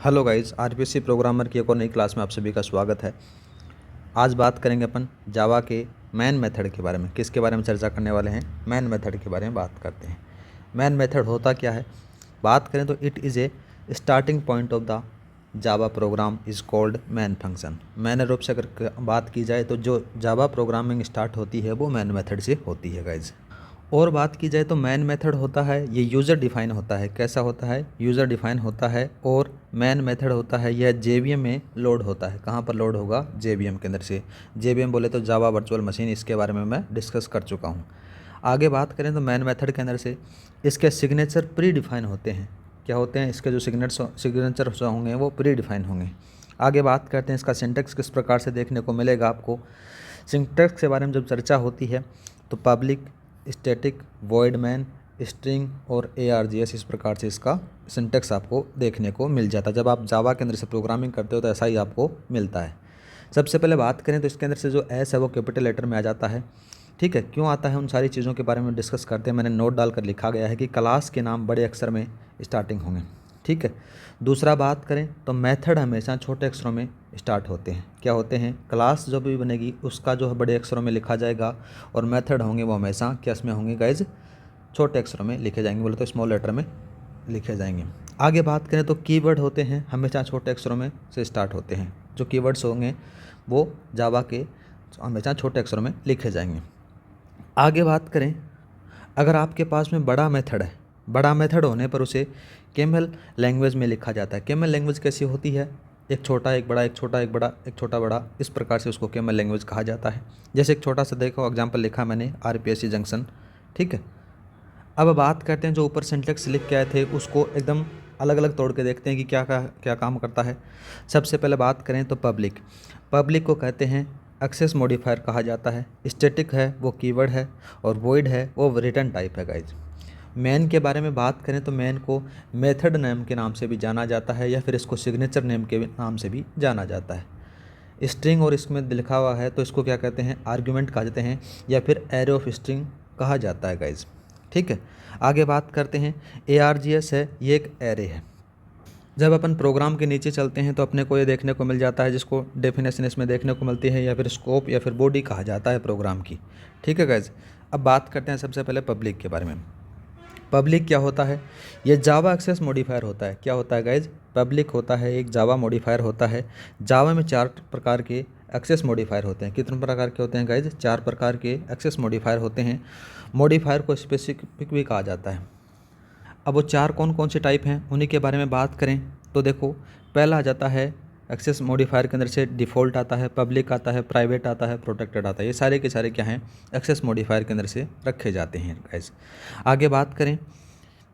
Hello guys, RPC programmer की एक और नई क्लास में आप सभी का स्वागत है। आज बात करेंगे अपन जावा के मैन मेथड के बारे में। किसके बारे में चर्चा करने वाले हैं? मैन मेथड के बारे में बात करते हैं। मैन मेथड होता क्या है? बात करें तो it is a starting point of the Java program is called main function. Man रूप से अगर बात की जाए तो जो जावा प्रोग्रामिंग स्टार्ट होती है वो मैन मेथड से होती है गाइज। और बात की जाए तो मैन मेथड होता है ये यूज़र डिफ़ाइन होता है। कैसा होता है? यूज़र डिफ़ाइन होता है। और मैन मेथड होता है यह जेवीएम में लोड होता है। कहाँ पर लोड होगा? जेवीएम के अंदर से। जेवीएम बोले तो जावा वर्चुअल मशीन, इसके बारे में मैं डिस्कस कर चुका हूँ। आगे बात करें तो मैन मेथड के अंदर से इसके सिग्नेचर प्री डिफ़ाइन होते हैं। क्या होते हैं? इसके जो सिग्नेचर होंगे वो प्री डिफ़ाइन होंगे। आगे बात करते हैं इसका सिंटैक्स किस प्रकार से देखने को मिलेगा आपको। सिंटैक्स के बारे में जब चर्चा होती है तो public, static, void main, string और ARGS, इस प्रकार से इसका सिंटैक्स आपको देखने को मिल जाता है। जब आप जावा के अंदर से प्रोग्रामिंग करते हो तो ऐसा ही आपको मिलता है। सबसे पहले बात करें तो इसके अंदर से जो एस है वो कैपिटल लेटर में आ जाता है। ठीक है, क्यों आता है उन सारी चीज़ों के बारे में डिस्कस करते हैं। मैंने नोट डालकर लिखा गया है कि क्लास के नाम बड़े अक्षर में स्टार्टिंग होंगे। ठीक है। दूसरा बात करें तो मेथड हमेशा छोटे अक्षरों में स्टार्ट होते हैं। क्या होते हैं? क्लास जो भी बनेगी उसका जो है बड़े अक्षरों में लिखा जाएगा और मेथड होंगे वो हमेशा क्या में होंगे गाइज? छोटे अक्षरों में लिखे जाएंगे, बोले तो स्मॉल लेटर में लिखे जाएंगे। आगे बात करें तो कीवर्ड होते हैं हमेशा छोटे अक्षरों में से स्टार्ट होते हैं। जो कीवर्ड्स होंगे वो जावा के हमेशा छोटे अक्षरों में लिखे जाएंगे। आगे बात करें, अगर आपके पास में बड़ा मेथड है, बड़ा मेथड होने पर उसे केमल लैंग्वेज में लिखा जाता है। केमल लैंग्वेज कैसी होती है? एक छोटा एक बड़ा, एक छोटा एक बड़ा, एक छोटा बड़ा, इस प्रकार से उसको केमल लैंग्वेज कहा जाता है। जैसे एक छोटा सा देखो एग्जांपल लिखा मैंने, RPSC जंक्शन। ठीक है। अब बात करते हैं जो ऊपर सिंटैक्स लिख के आए थे उसको एकदम अलग अलग तोड़ के देखते हैं कि क्या काम करता है। सबसे पहले बात करें तो पब्लिक। पब्लिक को कहते हैं एक्सेस मॉडिफायर कहा जाता है। स्टैटिक है वो कीवर्ड है और वॉइड है वो रिटर्न टाइप है गाइज। मैन के बारे में बात करें तो मैन को मेथड नेम के नाम से भी जाना जाता है या फिर इसको सिग्नेचर नेम के नाम से भी जाना जाता है। स्ट्रिंग और इसमें लिखा हुआ है तो इसको क्या कहते हैं? आर्गुमेंट कहा जाते हैं या फिर एरे ऑफ स्ट्रिंग कहा जाता है गाइज। ठीक है। आगे बात करते हैं ARGS है, ये एक एरे है। जब अपन प्रोग्राम के नीचे चलते हैं तो अपने को ये देखने को मिल जाता है जिसको डेफिनेशन इसमें देखने को मिलती है या फिर स्कोप या फिर बॉडी कहा जाता है प्रोग्राम की। ठीक है गाइज। अब बात करते हैं सबसे पहले पब्लिक के बारे में। पब्लिक क्या होता है? ये जावा एक्सेस मॉडिफायर होता है। क्या होता है गाइज? पब्लिक होता है एक जावा मॉडिफायर होता है। जावा में 4 प्रकार के एक्सेस मॉडिफायर होते हैं। कितने प्रकार के होते हैं गाइज? 4 प्रकार के एक्सेस मॉडिफायर होते हैं। मॉडिफायर को स्पेसिफिक भी कहा जाता है। अब वो 4 कौन कौन से टाइप हैं उन्हीं के बारे में बात करें तो देखो, पहला आ जाता है एक्सेस मॉडिफायर के अंदर से डिफ़ॉल्ट आता है, पब्लिक आता है, प्राइवेट आता है, प्रोटेक्टेड आता है। ये सारे के सारे क्या हैं? एक्सेस मॉडिफायर के अंदर से रखे जाते हैं गाइस। आगे बात करें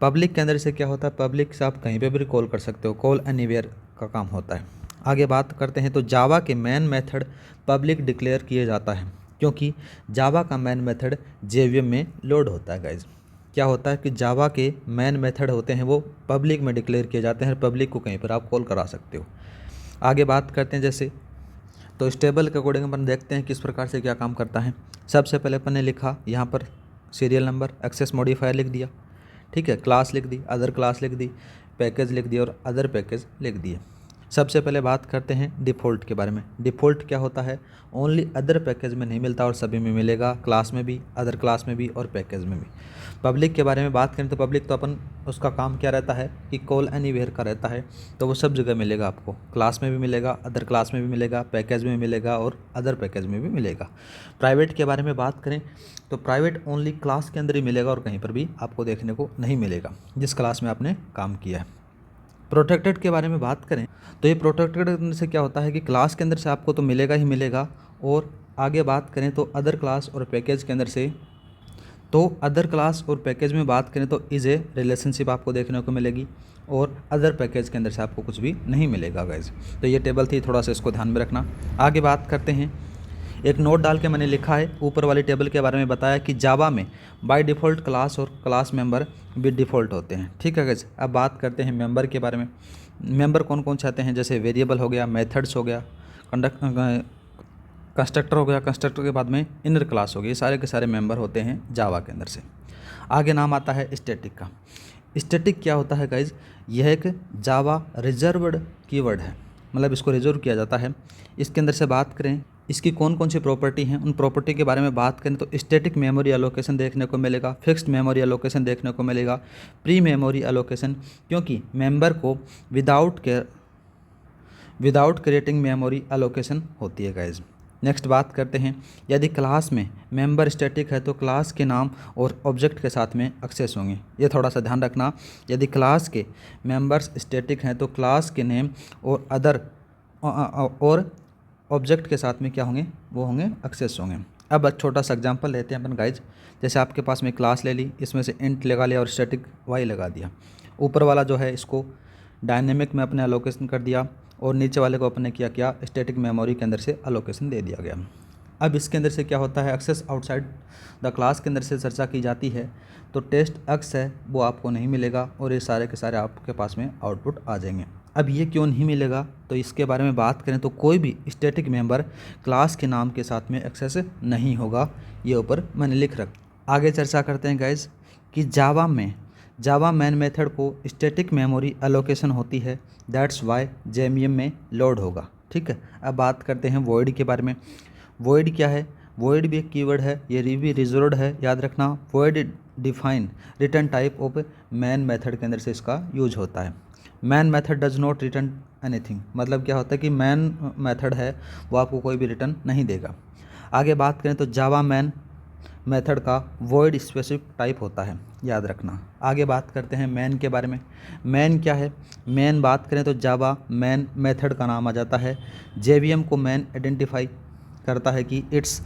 पब्लिक के अंदर से क्या होता है? पब्लिक से आप कहीं पे भी कॉल कर सकते हो, कॉल एनीवेयर का काम होता है। आगे बात करते हैं तो जावा के मैन मेथड पब्लिक डिक्लेयर किया जाता है क्योंकि जावा का मैन मेथड जेवीएम में लोड होता है गाइज। क्या होता है कि जावा के मैन मेथड होते हैं वो पब्लिक में डिक्लेयर किए जाते हैं। पब्लिक को कहीं पर आप कॉल करा सकते हो। आगे बात करते हैं जैसे तो स्टेबल के अकॉर्डिंग अपन देखते हैं किस प्रकार से क्या काम करता है। सबसे पहले अपन ने लिखा यहाँ पर सीरियल नंबर, एक्सेस मॉडिफायर लिख दिया। ठीक है, क्लास लिख दी, अदर क्लास लिख दी, पैकेज लिख दिया और अदर पैकेज लिख दिए। सबसे पहले बात करते हैं डिफ़ॉल्ट के बारे में। डिफ़ॉल्ट क्या होता है? ओनली अदर पैकेज में नहीं मिलता और सभी में मिलेगा, क्लास में भी, अदर क्लास में भी और पैकेज में भी। पब्लिक के बारे में बात करें तो पब्लिक तो अपन उसका काम क्या रहता है कि कॉल एनीवेयर का रहता है, तो वो सब जगह मिलेगा आपको। क्लास में भी मिलेगा, अदर क्लास में भी मिलेगा, पैकेज में मिलेगा और अदर पैकेज में भी मिलेगा। प्राइवेट के बारे में बात करें तो प्राइवेट ओनली क्लास के अंदर ही मिलेगा और कहीं पर भी आपको देखने को नहीं मिलेगा जिस क्लास में आपने काम किया है। प्रोटेक्टेड के बारे में बात करें तो ये प्रोटेक्टेड से क्या होता है कि क्लास के अंदर से आपको तो मिलेगा ही मिलेगा। और आगे बात करें तो अदर क्लास और पैकेज के अंदर से, तो अदर क्लास और पैकेज में बात करें तो इज़ ए रिलेशनशिप आपको देखने को मिलेगी और अदर पैकेज के अंदर से आपको कुछ भी नहीं मिलेगा गाइज। तो ये टेबल थी, थोड़ा सा इसको ध्यान में रखना। आगे बात करते हैं, एक नोट डाल के मैंने लिखा है ऊपर वाली टेबल के बारे में बताया कि जावा में बाय डिफ़ॉल्ट क्लास और क्लास मेंबर भी डिफ़ॉल्ट होते हैं। ठीक है गाइस। अब बात करते हैं मेंबर के बारे में। मेंबर कौन कौन से आते हैं? जैसे वेरिएबल हो गया, मेथड्स हो गया, कंस्ट्रक्टर हो गया, कंस्ट्रक्टर के बाद में इनर क्लास हो गई। ये सारे के सारे मेंबर होते हैं जावा के अंदर से। आगे नाम आता है स्टैटिक का। स्टैटिक क्या होता है गाइज, यह एक जावा रिजर्व्ड कीवर्ड है, मतलब इसको रिजर्व किया जाता है। इसके अंदर से बात करें इसकी कौन कौन सी प्रॉपर्टी हैं, उन प्रॉपर्टी के बारे में बात करें तो स्टैटिक मेमोरी एलोकेशन देखने को मिलेगा, फिक्स्ड मेमोरी एलोकेशन देखने को मिलेगा, प्री मेमोरी एलोकेशन, क्योंकि मेंबर को विदाउट क्रिएटिंग मेमोरी एलोकेशन होती है गाइज। नेक्स्ट बात करते हैं, यदि क्लास में मेंबर स्टैटिक है तो क्लास के नाम और ऑब्जेक्ट के साथ में एक्सेस होंगे। ये थोड़ा सा ध्यान रखना, यदि क्लास के मेंबर्स स्टैटिक हैं तो क्लास के नेम और अदर और ऑब्जेक्ट के साथ में क्या होंगे, वो होंगे एक्सेस होंगे। अब छोटा सा एग्जांपल लेते हैं अपन गाइज, जैसे आपके पास में क्लास ले ली, इसमें से इंट लगा लिया और स्टैटिक वाई लगा दिया, ऊपर वाला जो है इसको डायनेमिक में अपने एलोकेशन कर दिया और नीचे वाले को अपने क्या स्टैटिक मेमोरी के अंदर से एलोकेशन दे दिया गया। अब इसके अंदर से क्या होता है, एक्सेस आउटसाइड द क्लास के अंदर से चर्चा की जाती है तो टेस्ट एक्स है वो आपको नहीं मिलेगा और ये सारे के सारे आपके पास में आउटपुट आ जाएंगे। अब ये क्यों नहीं मिलेगा, तो इसके बारे में बात करें तो कोई भी स्टैटिक मेंबर क्लास के नाम के साथ में एक्सेस नहीं होगा, ये ऊपर मैंने लिख रखा। आगे चर्चा करते हैं गाइज कि जावा मैन मेथड को स्टैटिक मेमोरी एलोकेशन होती है, दैट्स वाई जेएमईएम में लोड होगा। ठीक है, अब बात करते हैं वॉइड के बारे में। वॉइड क्या है, वॉइड भी एक कीवर्ड है, ये भी रिजर्व्ड है, याद रखना। Void define return type of main method के अंदर से इसका यूज होता है। Main method does not return anything, मतलब क्या होता है कि मैन मेथड है वो आपको कोई भी रिटर्न नहीं देगा। आगे बात करें तो जावा मैन मेथड का वॉइड स्पेसिफिक टाइप होता है, याद रखना। आगे बात करते हैं मैन के बारे में। मैन क्या है, मैन बात करें तो जावा मैन मेथड का नाम आ जाता है। जेवीएम को मैन आइडेंटिफाई करता है कि it's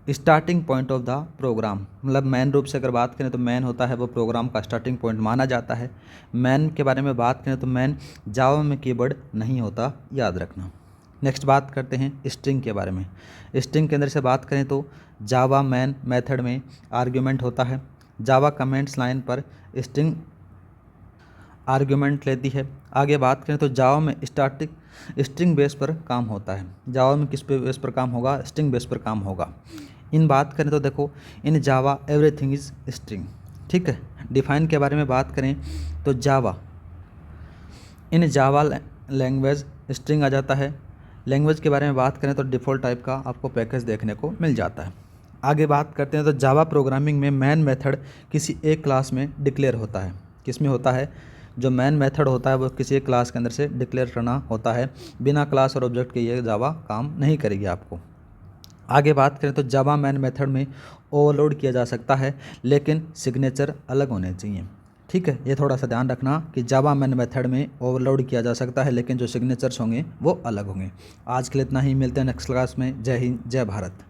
starting point of the program, मतलब मैन रूप से अगर बात करें तो मैन होता है वो प्रोग्राम का स्टार्टिंग पॉइंट माना जाता है। मैन के बारे में बात करें तो मैन जावा में कीवर्ड नहीं होता, याद रखना। नेक्स्ट बात करते हैं स्ट्रिंग के बारे में। स्ट्रिंग के अंदर से बात करें तो जावा मैन मेथड में आर्ग्यूमेंट होता है। जावा कमेंट्स लाइन पर स्ट्रिंग आर्ग्यूमेंट लेती है। आगे बात करें तो जावा में स्ट्रिंग बेस पर काम होता है। जावा में किस बेस पर काम होगा, स्ट्रिंग बेस पर काम होगा। इन बात करें तो देखो, इन जावा एवरीथिंग इज स्ट्रिंग। ठीक है, डिफाइन के बारे में बात करें तो इन जावा लैंग्वेज स्ट्रिंग आ जाता है। लैंग्वेज के बारे में बात करें तो डिफ़ॉल्ट टाइप का आपको पैकेज देखने को मिल जाता है। आगे बात करते हैं तो जावा प्रोग्रामिंग में मैन मेथड किसी एक क्लास में डिक्लेयर होता है। किस में होता है, जो मैन मेथड होता है वो किसी एक क्लास के अंदर से डिक्लेयर करना होता है। बिना क्लास और ऑब्जेक्ट के ये जावा काम नहीं करेगी आपको। आगे बात करें तो जावा मैन मेथड में ओवरलोड किया जा सकता है, लेकिन सिग्नेचर अलग होने चाहिए। ठीक है, ये थोड़ा सा ध्यान रखना कि जावा मैन मेथड में ओवरलोड किया जा सकता है, लेकिन जो सिग्नेचर्स होंगे वो अलग होंगे। आज के लिए इतना ही, मिलते हैं नेक्स्ट क्लास में। जय हिंद, जय भारत।